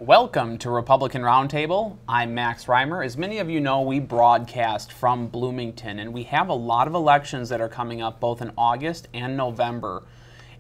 Welcome to Republican Roundtable. I'm Max Reimer. As many of you know, we broadcast from Bloomington, and we have a lot of elections that are coming up both in August and November.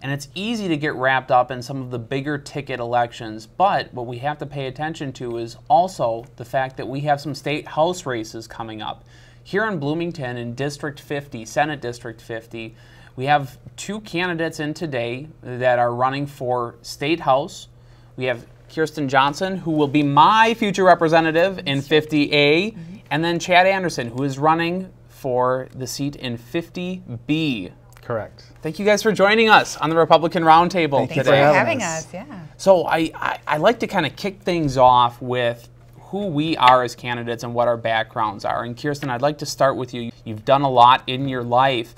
And it's easy to get wrapped up in some of the bigger ticket elections, but what we have to pay attention to is also the fact that we have some state house races coming up. Here in Bloomington, in District 50, Senate District 50, we have two candidates in today that are running for State House. We have Kirsten Johnson, who will be my future representative in 50A, and then Chad Anderson, who is running for the seat in 50B. Correct. Thank you guys for joining us on the Republican Roundtable today. Thanks for having us. Yeah. So I like to kind of kick things off with who we are as candidates and what our backgrounds are. And Kirsten, I'd like to start with you. You've done a lot in your life.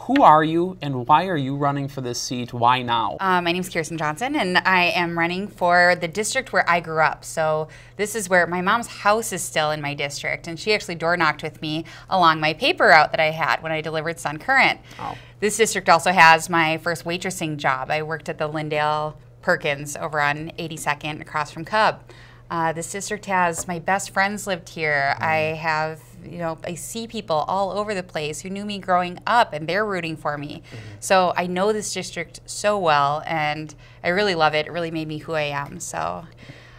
Who are you and why are you running for this seat? Why now? My name's Kirsten Johnson, and I am running for the district where I grew up. So this is where my mom's house is still in my district, and she actually door knocked with me along my paper route that I had when I delivered Sun Current. Oh. This district also has my first waitressing job. I worked at the Lindale Perkins over on 82nd across from Cub. This district has my best friends lived here. I have, I see people all over the place who knew me growing up and they're rooting for me. So I know this district so well and I really love it. It really made me who I am. So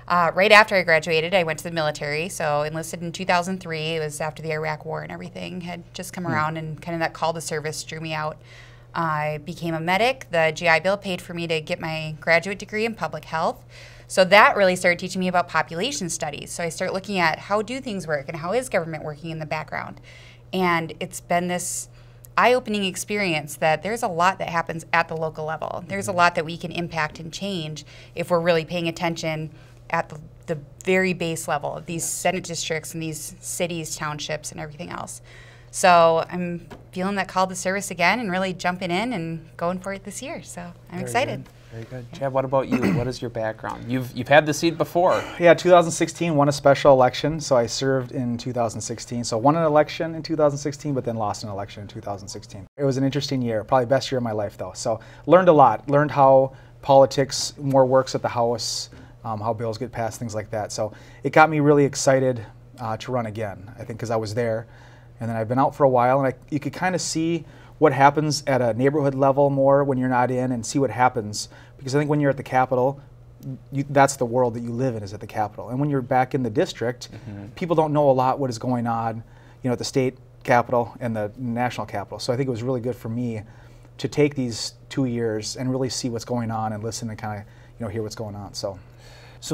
right after I graduated, I went to the military. So enlisted in 2003. It was after the Iraq War and everything had just come around, and kind of that call to service drew me out. I became a medic. The GI Bill paid for me to get my graduate degree in public health. So that really started teaching me about population studies. So I started looking at how do things work and how is government working in the background. And it's been this eye-opening experience that there's a lot that happens at the local level. There's a lot that we can impact and change if we're really paying attention at the very base level of these Senate districts and these cities, townships, and everything else. So I'm feeling that call to service again and really jumping in and going for it this year. So I'm excited. Good. Very good. Chad, what about you? What is your background? You've had the seat before. Yeah, 2016, won a special election, so I served in 2016. So won an election in 2016, but then lost an election in 2016. It was an interesting year, probably best year of my life though. So learned a lot, learned how politics more works at the House, how bills get passed, things like that. So it got me really excited to run again, I think because I was there. And then I've been out for a while, and you could kind of see what happens at a neighborhood level more when you're not in, and see what happens. Because I think when you're at the Capitol, that's the world that you live in, is at the Capitol. And when you're back in the district, people don't know a lot what is going on, at the state Capitol and the national Capitol. So I think it was really good for me to take these 2 years and really see what's going on and listen and kind of, hear what's going on. So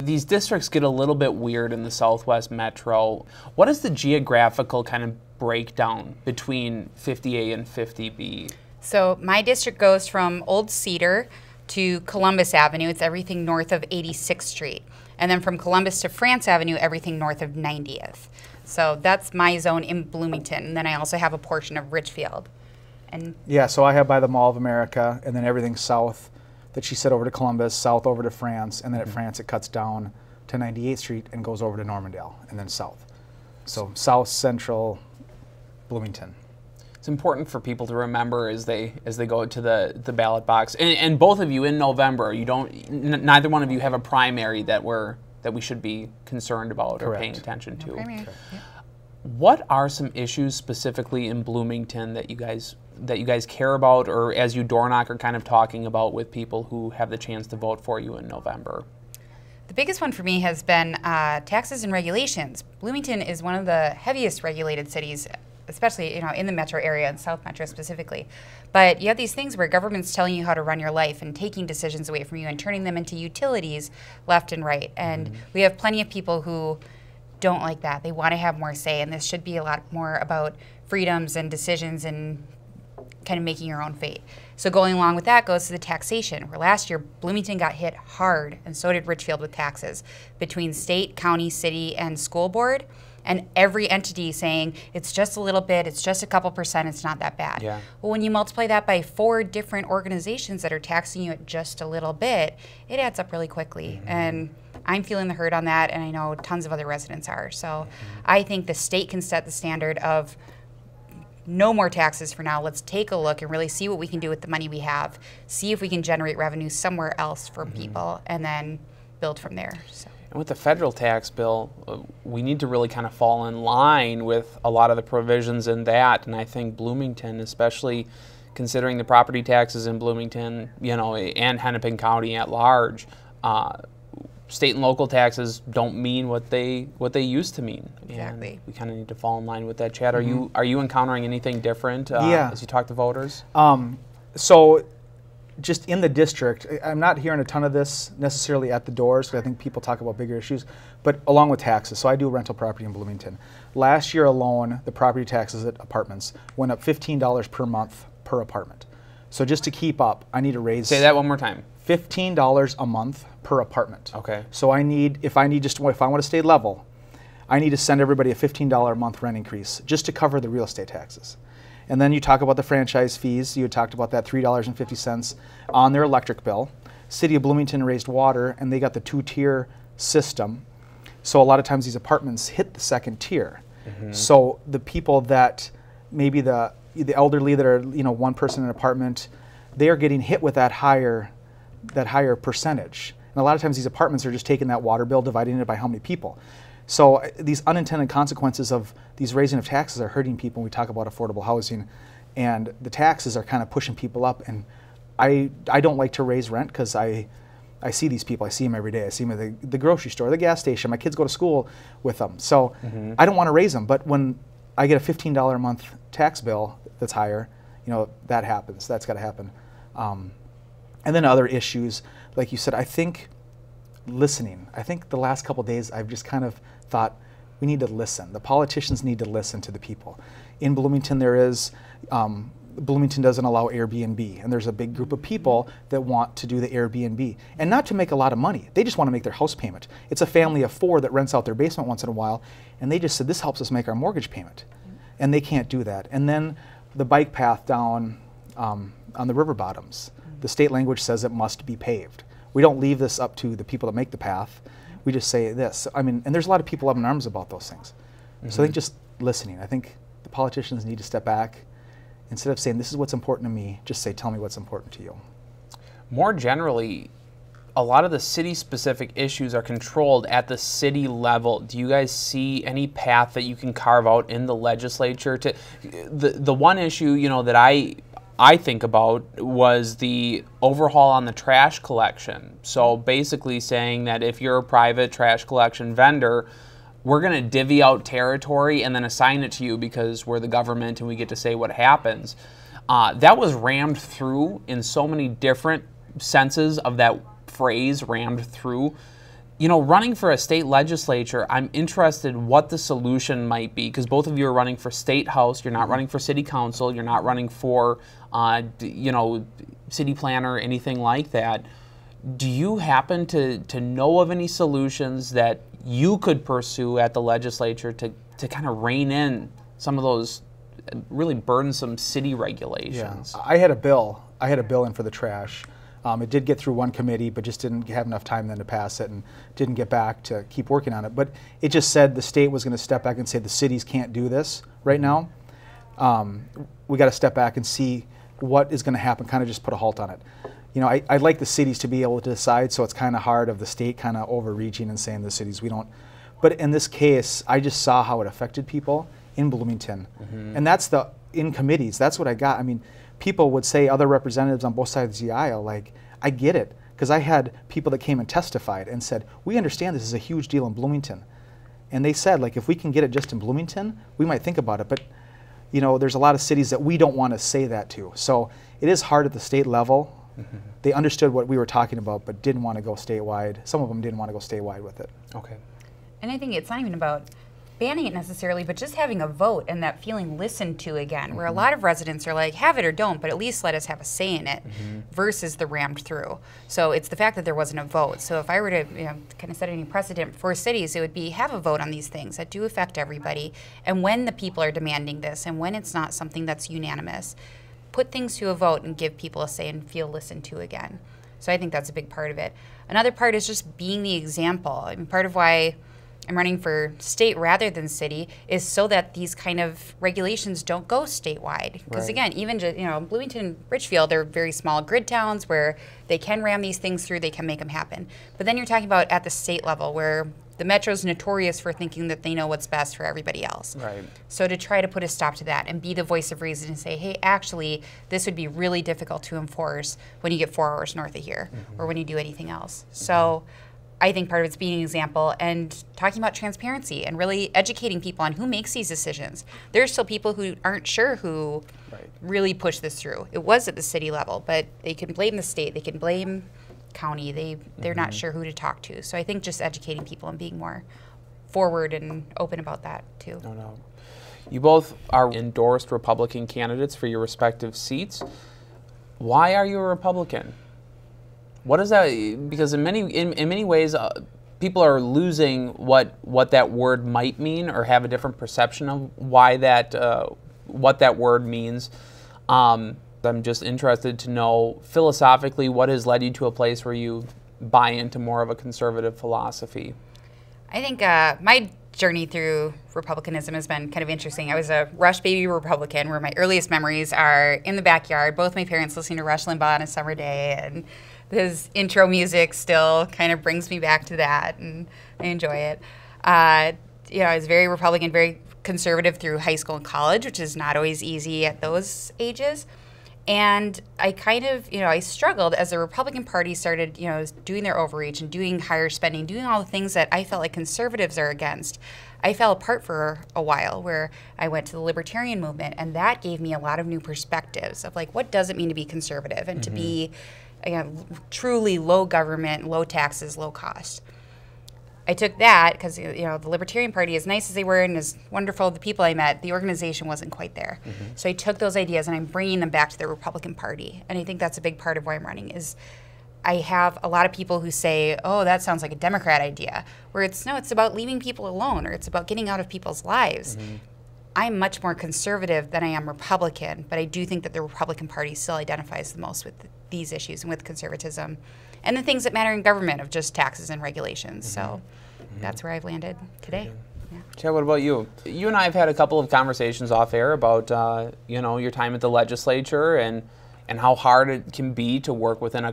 these districts get a little bit weird in the Southwest Metro. What is the geographical kind of breakdown between 50A and 50B? So my district goes from Old Cedar to Columbus Avenue. It's everything north of 86th Street. And then from Columbus to France Avenue, everything north of 90th. So that's my zone in Bloomington. And then I also have a portion of Richfield. And yeah, so I have by the Mall of America, and then everything south that she said over to Columbus, south over to France, and then at France it cuts down to 98th Street and goes over to Normandale, and then south. So south, central, Bloomington. It's important for people to remember as they go to the ballot box. And both of you in November, neither one of you have a primary that we should be concerned about or paying attention to. Primary. Yeah. What are some issues specifically in Bloomington that you guys care about, or as you door knock are kind of talking about with people who have the chance to vote for you in November? The biggest one for me has been taxes and regulations. Bloomington is one of the heaviest regulated cities, especially in the metro area and South Metro specifically. But you have these things where government's telling you how to run your life and taking decisions away from you and turning them into utilities left and right. And we have plenty of people who don't like that. They want to have more say, and this should be a lot more about freedoms and decisions and kind of making your own fate. So going along with that goes to the taxation, where last year Bloomington got hit hard, and so did Richfield with taxes, between state, county, city, and school board, and every entity saying it's just a little bit, it's just a couple percent, it's not that bad. Yeah. Well, when you multiply that by 4 different organizations that are taxing you at just a little bit, it adds up really quickly. And I'm feeling the hurt on that, and I know tons of other residents are. So I think the state can set the standard of no more taxes for now. Let's take a look and really see what we can do with the money we have, see if we can generate revenue somewhere else for people, and then build from there. So. And with the federal tax bill, we need to really kind of fall in line with a lot of the provisions in that. And I think Bloomington, especially considering the property taxes in Bloomington, you know, and Hennepin County at large, state and local taxes don't mean what they used to mean. Exactly. And we kind of need to fall in line with that. Chad, are you encountering anything different as you talk to voters? So just in the district, I'm not hearing a ton of this necessarily at the doors, because I think people talk about bigger issues, but along with taxes. So I do rental property in Bloomington. Last year alone, the property taxes at apartments went up $15 per month per apartment. So just to keep up, I need to raise... Say that one more time. $15 a month per apartment. Okay. So if I want to stay level, I need to send everybody a $15 a month rent increase just to cover the real estate taxes. And then you talk about the franchise fees. You had talked about that $3.50 on their electric bill. City of Bloomington raised water, and they got the 2-tier system. So a lot of times these apartments hit the second tier. So the people that maybe the elderly that are, you know, one person in an apartment, they are getting hit with that higher percentage. And a lot of times these apartments are just taking that water bill, dividing it by how many people. So these unintended consequences of these raising of taxes are hurting people when we talk about affordable housing, and the taxes are kind of pushing people up. And I don't like to raise rent because I see these people. I see them every day. I see them at the grocery store, the gas station. My kids go to school with them. So I don't want to raise them. But when I get a $15 a month tax bill that's higher, you know, that happens. That's got to happen. And then other issues, like you said, I think listening. I think the last couple of days I've just kind of thought we need to listen. The politicians need to listen to the people. In Bloomington Bloomington doesn't allow Airbnb, and there's a big group of people that want to do the Airbnb, and not to make a lot of money. They just want to make their house payment. It's a family of 4 that rents out their basement once in a while, and they just said, this helps us make our mortgage payment. And they can't do that. And then the bike path down on the river bottoms, the state language says it must be paved. We don't leave this up to the people that make the path. We just say this. I mean, and there's a lot of people up in arms about those things. So I think just listening. I think the politicians need to step back. Instead of saying, this is what's important to me, just say, tell me what's important to you. More generally, a lot of the city-specific issues are controlled at the city level. Do you guys see any path that you can carve out in the legislature to the one issue, you know, that I think about was the overhaul on the trash collection. So basically saying that if you're a private trash collection vendor, we're going to divvy out territory and then assign it to you because we're the government and we get to say what happens. That was rammed through in so many different senses of that phrase, rammed through. You know, running for a state legislature, I'm interested what the solution might be, because both of you are running for state house. You're not running for city council. You're not running for, you know, city planner, anything like that. Do you happen to know of any solutions that you could pursue at the legislature to kind of rein in some of those really burdensome city regulations? Yeah. I had a bill in for the trash. It did get through one committee, but just didn't have enough time then to pass it and didn't get back to keep working on it. But it just said the state was going to step back and say the cities can't do this right now. We got to step back and see what is going to happen, kind of just put a halt on it. You know, I'd like the cities to be able to decide, so it's kind of hard of the state kind of overreaching and saying the cities, we don't. But in this case, I just saw how it affected people in Bloomington. And that's in committees, that's what I got. I mean, people would say, other representatives on both sides of the aisle, like, I get it. Because I had people that came and testified and said, we understand this is a huge deal in Bloomington. And they said, like, if we can get it just in Bloomington, we might think about it. But, you know, there's a lot of cities that we don't want to say that to. So it is hard at the state level. They understood what we were talking about, but didn't want to go statewide. Some of them didn't want to go statewide with it. Okay. And I think it's not even about banning it necessarily, but just having a vote and that feeling listened to again, where a lot of residents are like, have it or don't, but at least let us have a say in it, versus the rammed through. So it's the fact that there wasn't a vote. So if I were to, you know, kind of set any precedent for cities, it would be have a vote on these things that do affect everybody. And when the people are demanding this, and when it's not something that's unanimous, put things to a vote and give people a say and feel listened to again. So I think that's a big part of it. Another part is just being the example. I mean, part of why I'm running for state rather than city is so that these kind of regulations don't go statewide. Because again, even just, Bloomington, Richfield, they're very small grid towns where they can ram these things through, they can make them happen. But then you're talking about at the state level where the Metro's notorious for thinking that they know what's best for everybody else. Right. So to try to put a stop to that and be the voice of reason and say, hey, actually, this would be really difficult to enforce when you get 4 hours north of here or when you do anything else. So I think part of it's being an example and talking about transparency and really educating people on who makes these decisions. There are still people who aren't sure who really pushed this through. It was at the city level, but they can blame the state, they can blame county, they're not sure who to talk to. So I think just educating people and being more forward and open about that too. No. You both are endorsed Republican candidates for your respective seats. Why are you a Republican? What is that? Because in many ways, people are losing what that word might mean or have a different perception of why what that word means. I'm just interested to know philosophically what has led you to a place where you buy into more of a conservative philosophy. I think my journey through Republicanism has been kind of interesting. I was a Rush baby Republican, where my earliest memories are in the backyard, both my parents listening to Rush Limbaugh on a summer day, and his intro music still kind of brings me back to that, and I enjoy it. I was very Republican, very conservative through high school and college, which is not always easy at those ages. And I kind of, I struggled as the Republican Party started, doing their overreach and doing higher spending, doing all the things that I felt like conservatives are against. I fell apart for a while where I went to the libertarian movement, and that gave me a lot of new perspectives of like, what does it mean to be conservative and to be truly low government, low taxes, low cost. I took that because the Libertarian Party, as nice as they were and as wonderful the people I met, the organization wasn't quite there. So I took those ideas and I'm bringing them back to the Republican Party. And I think that's a big part of why I'm running is I have a lot of people who say, oh, that sounds like a Democrat idea, where it's about leaving people alone or it's about getting out of people's lives. I'm much more conservative than I am Republican, but I do think that the Republican Party still identifies the most with these issues and with conservatism and the things that matter in government of just taxes and regulations. So that's where I've landed today. Yeah. Chad, what about you? You and I have had a couple of conversations off air about your time at the legislature and how hard it can be to work within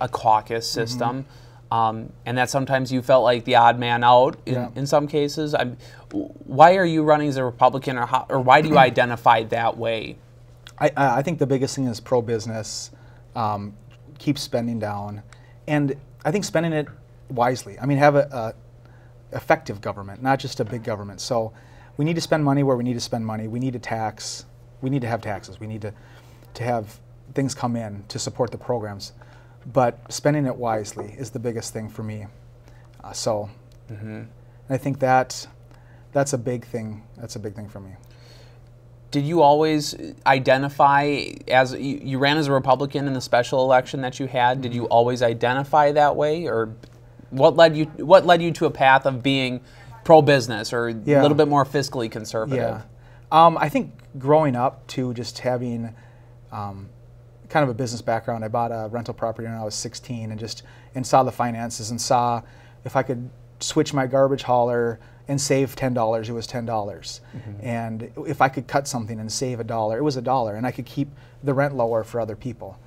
a caucus system. And that sometimes you felt like the odd man out in some cases. Why are you running as a Republican, or why do you identify that way? I think the biggest thing is pro-business, keep spending down, and I think spending it wisely. I mean, have a effective government, not just a big government. So we need to spend money where we need to spend money. We need to tax. We need to have taxes. We need to have things come in to support the programs. But spending it wisely is the biggest thing for me. And I think that's a big thing. That's a big thing for me. Did you always identify as you ran as a Republican in the special election that you had? Did you always identify that way, or what led you to a path of being pro-business or a little bit more fiscally conservative? I think growing up too, just having kind of a business background. I bought a rental property when I was 16 and saw the finances and saw if I could switch my garbage hauler and save $10, it was $10. And if I could cut something and save $1, it was $1, and I could keep the rent lower for other people.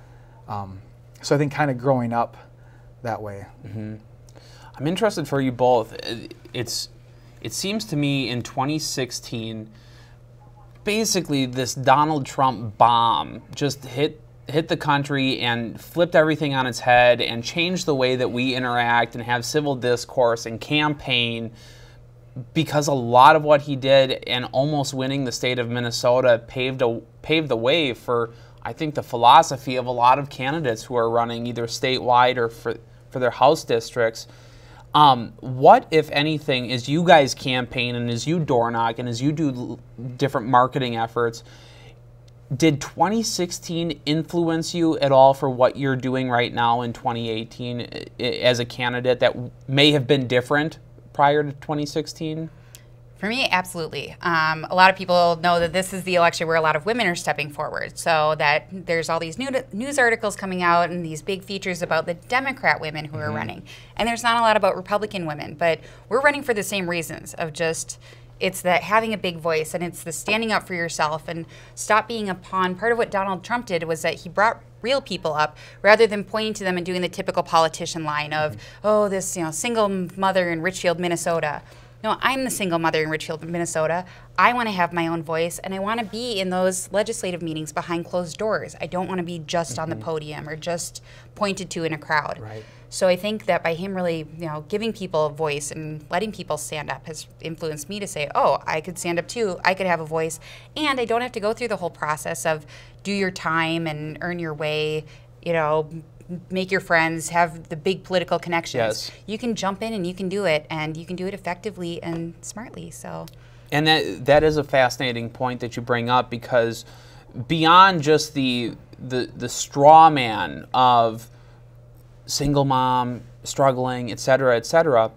So I think kind of growing up that way. I'm interested for you both. It seems to me in 2016, basically this Donald Trump bomb just hit the country and flipped everything on its head and changed the way that we interact and have civil discourse and campaign, because a lot of what he did and almost winning the state of Minnesota paved the way for, I think, the philosophy of a lot of candidates who are running either statewide or for their House districts. What, if anything, as you guys campaign and as you door knock and as you do different marketing efforts, did 2016 influence you at all for what you're doing right now in 2018 as a candidate that may have been different prior to 2016? For me, absolutely. A lot of people know that this is the election where a lot of women are stepping forward. So that there's all these news articles coming out and these big features about the Democrat women who are running. And there's not a lot about Republican women, but we're running for the same reasons of just, it's that having a big voice, and it's the standing up for yourself and stop being a pawn. Part of what Donald Trump did was that he brought real people up rather than pointing to them and doing the typical politician line of, oh, this single mother in Richfield, Minnesota. No, I'm the single mother in Richfield, Minnesota. I want to have my own voice, and I want to be in those legislative meetings behind closed doors. I don't want to be just on the podium or just pointed to in a crowd. Right. So I think that by him really, giving people a voice and letting people stand up has influenced me to say, oh, I could stand up too. I could have a voice, and I don't have to go through the whole process of do your time and earn your way, make your friends, have the big political connections. Yes. You can jump in and you can do it, and you can do it effectively and smartly. So, and that is a fascinating point that you bring up, because beyond just the straw man of single mom struggling, et cetera,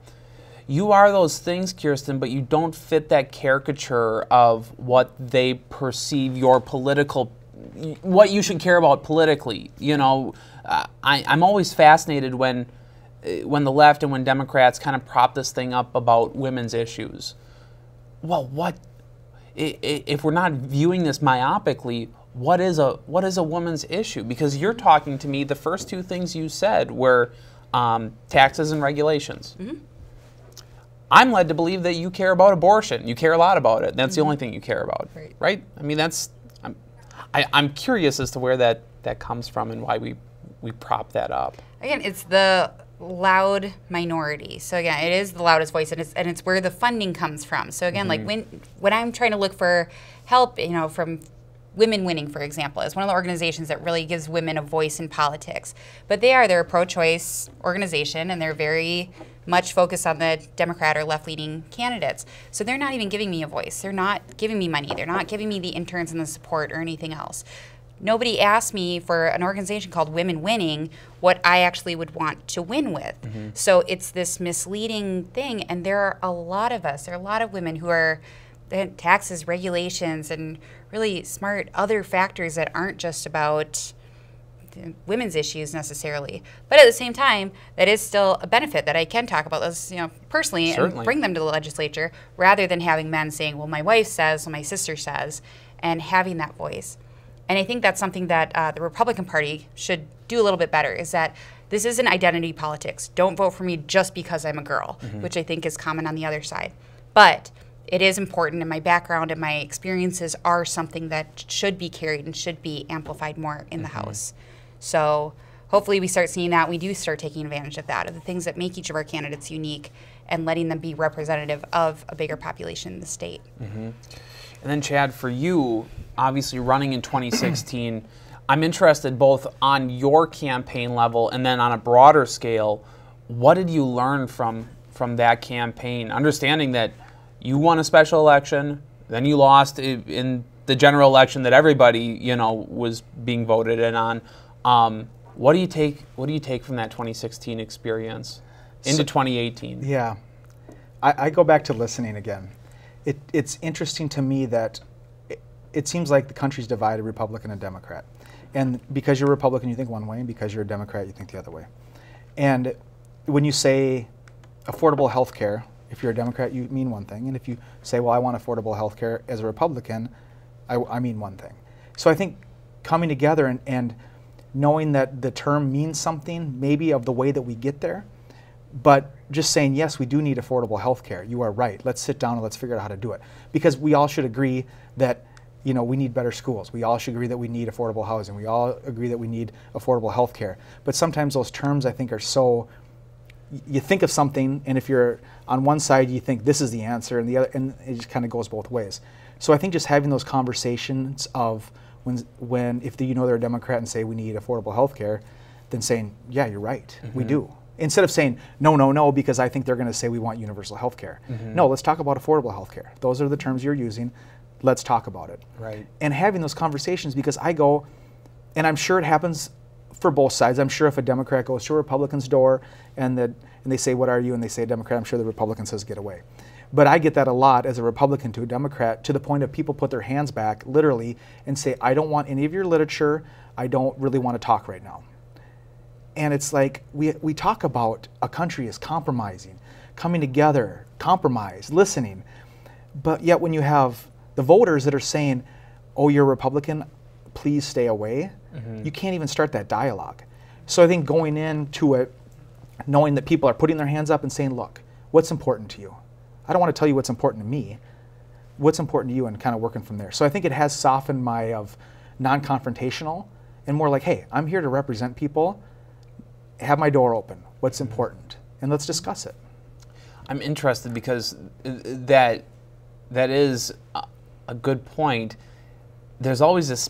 you are those things, Kirsten, but you don't fit that caricature of what they perceive your political, what you should care about politically. I'm always fascinated when the left and when Democrats kind of prop this thing up about women's issues. Well, if we're not viewing this myopically, what is a woman's issue? Because you're talking to me, the first two things you said were taxes and regulations. I'm led to believe that you care about abortion. You care a lot about it. That's the only thing you care about, right? I mean, I'm curious as to where that comes from and why we prop that up. Again, it's the loud minority. So again, it is the loudest voice, and it's where the funding comes from. So again, like when I'm trying to look for help, from Women Winning, for example, is one of the organizations that really gives women a voice in politics. But they're a pro-choice organization, and they're very much focused on the Democrat or left-leaning candidates. So they're not even giving me a voice. They're not giving me money. They're not giving me the interns and the support or anything else. Nobody asked me for an organization called Women Winning what I actually would want to win with. So it's this misleading thing, and there are a lot of us, there are a lot of women who are taxes, regulations, and really smart other factors that aren't just about women's issues necessarily. But at the same time, that is still a benefit that I can talk about those, personally. Certainly. And bring them to the legislature rather than having men saying, well, my wife says, well, my sister says, and having that voice. And I think that's something that the Republican Party should do a little bit better, is that this isn't identity politics. Don't vote for me just because I'm a girl, which I think is common on the other side. But it is important, and my background and my experiences are something that should be carried and should be amplified more in the House. So hopefully we start seeing that. We do start taking advantage of that, of the things that make each of our candidates unique, and letting them be representative of a bigger population in the state. And then, Chad, for you, obviously running in 2016, I'm interested both on your campaign level and then on a broader scale. What did you learn from that campaign? Understanding that you won a special election, then you lost in the general election that everybody was being voted in on. What do you take from that 2016 experience into 2018? Yeah, I go back to listening again. It's interesting to me that it seems like the country's divided, Republican and Democrat. And because you're a Republican, you think one way, and because you're a Democrat, you think the other way. And when you say affordable health care, if you're a Democrat, you mean one thing. And if you say, well, I want affordable health care as a Republican, I mean one thing. So I think coming together and knowing that the term means something, maybe of the way that we get there, but just saying, yes, we do need affordable health care. You are right. Let's sit down and let's figure out how to do it. Because we all should agree that we need better schools. We all should agree that we need affordable housing. We all agree that we need affordable health care. But sometimes those terms, I think, are so, you think of something, and if you're on one side, you think this is the answer, and the other, and it just kind of goes both ways. So I think just having those conversations of if they're a Democrat and say we need affordable health care, then saying, yeah, you're right, we do. Instead of saying, no, because I think they're going to say we want universal health care. No, let's talk about affordable health care. Those are the terms you're using. Let's talk about it. Right. And having those conversations, because I go, and I'm sure it happens for both sides. I'm sure if a Democrat goes to a Republican's door and they say, what are you? And they say Democrat, I'm sure the Republican says, get away. But I get that a lot as a Republican to a Democrat, to the point of people put their hands back, literally, and say, I don't want any of your literature. I don't really want to talk right now. And it's like, we talk about a country as compromising, coming together, compromise, listening. But yet when you have the voters that are saying, oh, you're a Republican, please stay away, you can't even start that dialogue. So I think going into it, knowing that people are putting their hands up and saying, look, what's important to you? I don't want to tell you what's important to me. What's important to you, and kind of working from there. So I think it has softened my of non-confrontational and more like, hey, I'm here to represent people, have my door open. What's important? And let's discuss it. I'm interested because that is a good point. There's always this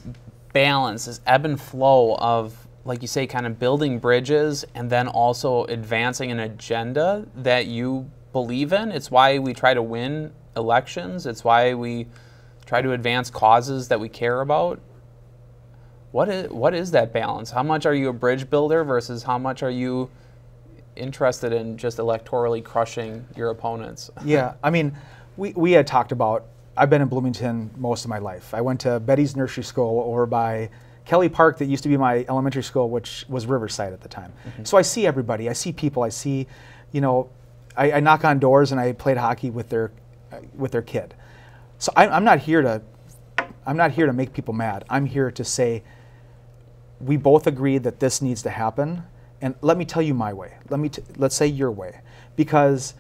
balance, this ebb and flow of, like you say, kind of building bridges and then also advancing an agenda that you believe in. It's why we try to win elections. It's why we try to advance causes that we care about. What is that balance? How much are you a bridge builder versus how much are you interested in just electorally crushing your opponents? Yeah, I mean, we had talked about, I've been in Bloomington most of my life. I went to Betty's Nursery School over by Kelly Park that used to be my elementary school, which was Riverside at the time. So I see everybody, I see people, I see, you know, I knock on doors and I played hockey with their kid. So I'm not here to make people mad. I'm here to say we both agree that this needs to happen, and let me tell you my way. Let's say your way, because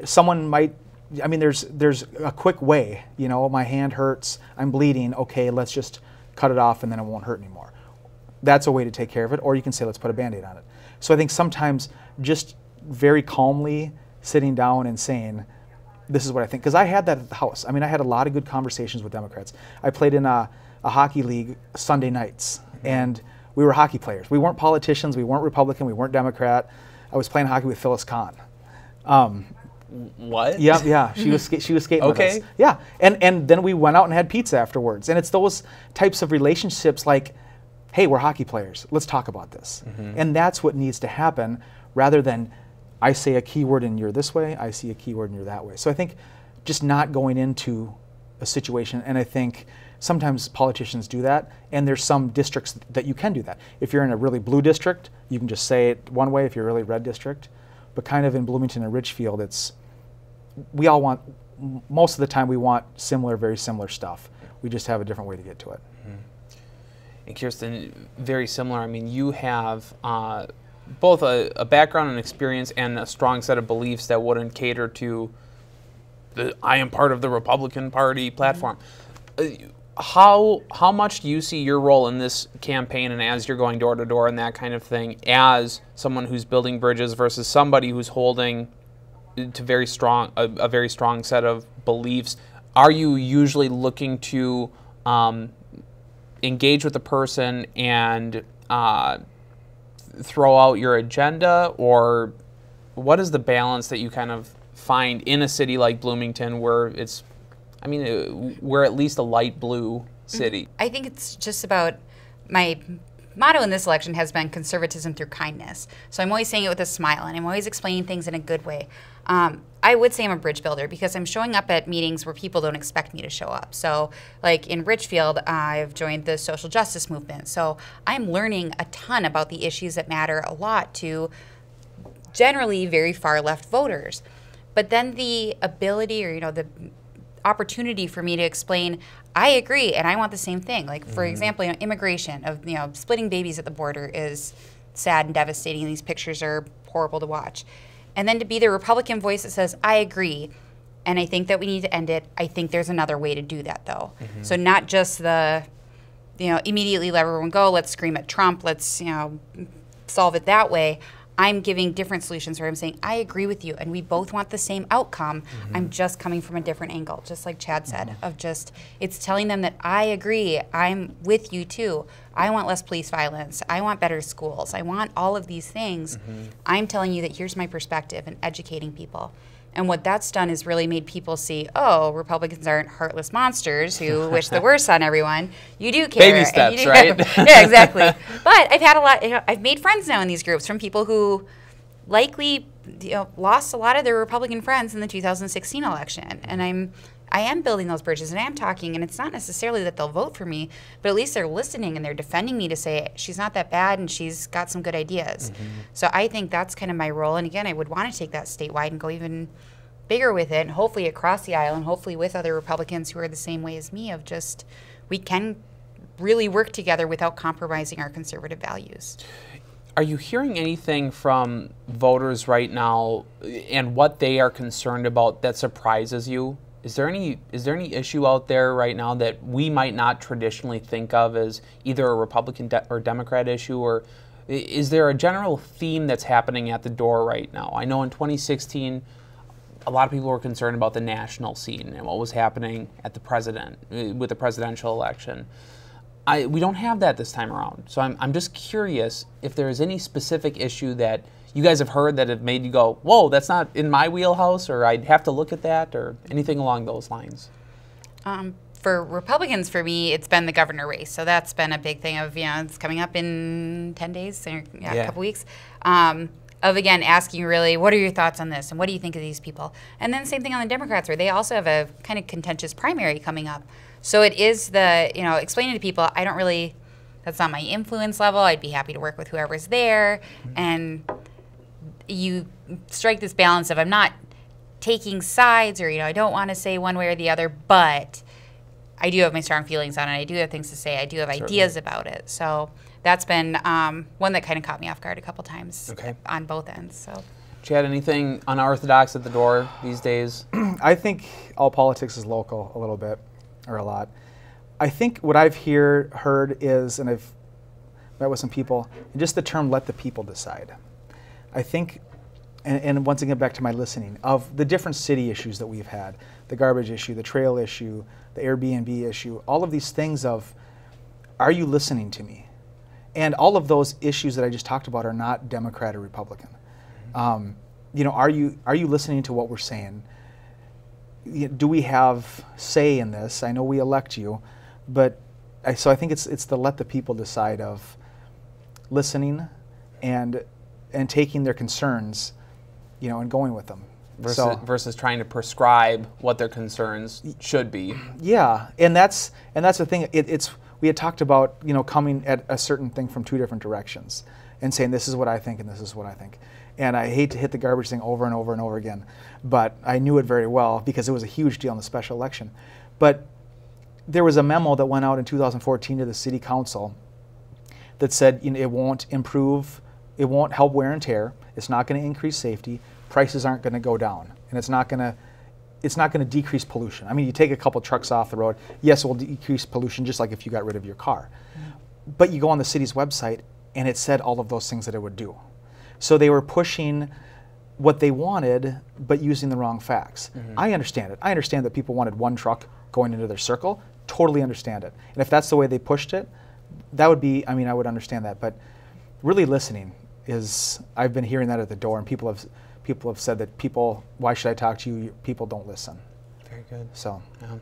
someone might. I mean, there's a quick way. You know, my hand hurts, I'm bleeding. Okay, let's just cut it off and then it won't hurt anymore. That's a way to take care of it. Or you can say, let's put a Band-Aid on it. So I think sometimes just very calmly sitting down and saying, this is what I think. Because I had that at the house. I mean, I had a lot of good conversations with Democrats. I played in a hockey league Sunday nights, and we were hockey players. We weren't politicians. We weren't Republican. We weren't Democrat. I was playing hockey with Phyllis Kahn. What? Yeah. She was skating with us. Yeah, and then we went out and had pizza afterwards. And it's those types of relationships like, hey, we're hockey players. Let's talk about this. And that's what needs to happen, rather than I say a keyword and you're this way, I see a keyword and you're that way. So I think just not going into a situation, and I think sometimes politicians do that, and there's some districts that you can do that. If you're in a really blue district, you can just say it one way. If you're a really red district, but kind of in Bloomington and Richfield, we all want, most of the time we want very similar stuff. We just have a different way to get to it. And Kirsten, very similar. I mean, you have both a background and experience and a strong set of beliefs that wouldn't cater to I am part of the Republican Party platform. How much do you see your role in this campaign, and as you're going door to door and that kind of thing, as someone who's building bridges versus somebody who's holding to a very strong set of beliefs? Are you usually looking to engage with the person and throw out your agenda, or what is the balance that you kind of find in a city like Bloomington, where it's, I mean, we're at least a light blue city? I think it's just about, my motto in this election has been conservatism through kindness. So I'm always saying it with a smile, and I'm always explaining things in a good way. I would say I'm a bridge builder because I'm showing up at meetings where people don't expect me to show up. So like in Richfield, I've joined the social justice movement. So I'm learning a ton about the issues that matter a lot to generally very far left voters. But then the ability, or the opportunity for me to explain, I agree and I want the same thing. Like for example, immigration, of splitting babies at the border is sad and devastating, and these pictures are horrible to watch. And then to be the Republican voice that says, I agree, and I think that we need to end it. I think there's another way to do that, though. So not just the, immediately let everyone go, let's scream at Trump, let's, solve it that way. I'm giving different solutions where I'm saying, I agree with you, and we both want the same outcome. I'm just coming from a different angle, just like Chad said, of just, it's telling them that I agree, I'm with you too. I want less police violence. I want better schools. I want all of these things. I'm telling you that here's my perspective, and educating people. And what that's done is really made people see, oh, Republicans aren't heartless monsters who wish the worst on everyone. You do care. Baby steps, right? Yeah, exactly. But I've had a lot, I've made friends now in these groups from people who likely lost a lot of their Republican friends in the 2016 election, and I am building those bridges, and I am talking, and it's not necessarily that they'll vote for me, but at least they're listening and they're defending me to say she's not that bad and she's got some good ideas. So I think that's kind of my role, and again, I would want to take that statewide and go even bigger with it, and hopefully across the aisle, and hopefully with other Republicans who are the same way as me, of just we can really work together without compromising our conservative values. Are you hearing anything from voters right now and what they are concerned about that surprises you? Is there any issue out there right now that we might not traditionally think of as either a Republican or Democrat issue, or is there a general theme that's happening at the door right now? I know in 2016, a lot of people were concerned about the national scene and what was happening at the with the presidential election. We don't have that this time around. So I'm just curious if there is any specific issue that you guys have heard that have made you go, whoa, that's not in my wheelhouse, or I'd have to look at that, or anything along those lines. For Republicans, for me, it's been the governor race. So that's been a big thing of, it's coming up in 10 days, a couple weeks. Of, again, asking really, what are your thoughts on this, and what do you think of these people? And then same thing on the Democrats, where they also have a kind of contentious primary coming up. So it is explaining to people, that's not my influence level. I'd be happy to work with whoever's there. And you strike this balance of, I'm not taking sides, or, I don't want to say one way or the other, but I do have my strong feelings on it. I do have things to say. I do have ideas about it. So that's been one that kind of caught me off guard a couple times on both ends. So, Chad, anything unorthodox at the door these days? I think all politics is local a little bit, or a lot. I think what I've heard is, and I've met with some people, just the term "let the people decide." I think, and once again back to my listening, of the different city issues that we've had, the garbage issue, the trail issue, the Airbnb issue, all of these things of, are you listening to me? And all of those issues that I just talked about are not Democrat or Republican. Are you listening to what we're saying? Do we have say in this? I know we elect you, but so I think it's the let the people decide of listening and taking their concerns, and going with them. Versus trying to prescribe what their concerns should be. Yeah, and that's the thing. We had talked about coming at a certain thing from two different directions and saying this is what I think and this is what I think. And I hate to hit the garbage thing over and over and over again, but I knew it very well because it was a huge deal in the special election. But there was a memo that went out in 2014 to the city council that said it won't improve, it won't help wear and tear, it's not going to increase safety, prices aren't going to go down, and it's not going to decrease pollution. I mean, you take a couple trucks off the road, yes, it will decrease pollution just like if you got rid of your car. But you go on the city's website and it said all of those things that it would do. So they were pushing what they wanted, but using the wrong facts. I understand it. I understand that people wanted one truck going into their circle. Totally understand it. And if that's the way they pushed it, that would be, I would understand that. But really listening is, I've been hearing that at the door, and people have said that why should I talk to you? People don't listen. Very good. So. Yeah.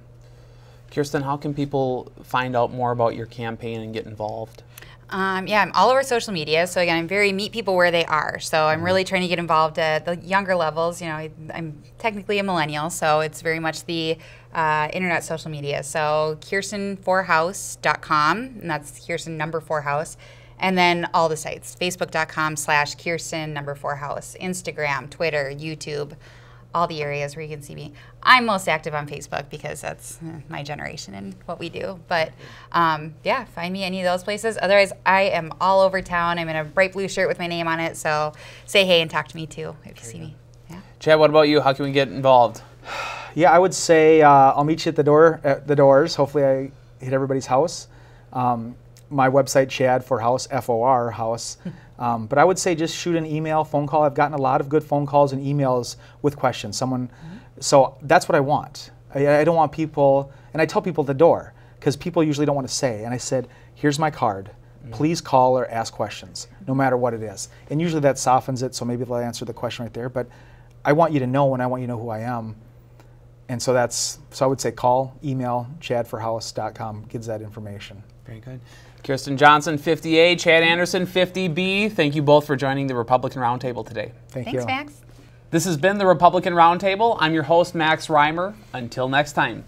Kirsten, how can people find out more about your campaign and get involved? I'm all over social media. So again, I'm very meet people where they are. So I'm really trying to get involved at the younger levels. I'm technically a millennial, so it's very much the internet social media. So KirstenForHouse.com, and that's Kirsten number 4 House. And then all the sites, Facebook.com/Kirsten number 4 House, Instagram, Twitter, YouTube, all the areas where you can see me. I'm most active on Facebook because that's my generation and what we do. But find me any of those places. Otherwise, I am all over town. I'm in a bright blue shirt with my name on it. So say hey and talk to me too if you see me. Yeah. Chad, what about you? How can we get involved? Yeah, I would say I'll meet you at the doors. Hopefully I hit everybody's house. My website, Chad for House, FOR House. But I would say just shoot an email, phone call. I've gotten a lot of good phone calls and emails with questions. So that's what I want. I don't want people, and I tell people at the door, because people usually don't want to say. And I said, here's my card. Please call or ask questions, no matter what it is. And usually that softens it, so maybe they'll answer the question right there. But I want you to know, and I want you to know who I am. And so I would say call, email, chadforhouse.com, gives that information. Very good. Kirsten Johnson, 50A, Chad Anderson, 50B. Thank you both for joining the Republican Roundtable today. Thanks, Max. This has been the Republican Roundtable. I'm your host, Max Reimer. Until next time.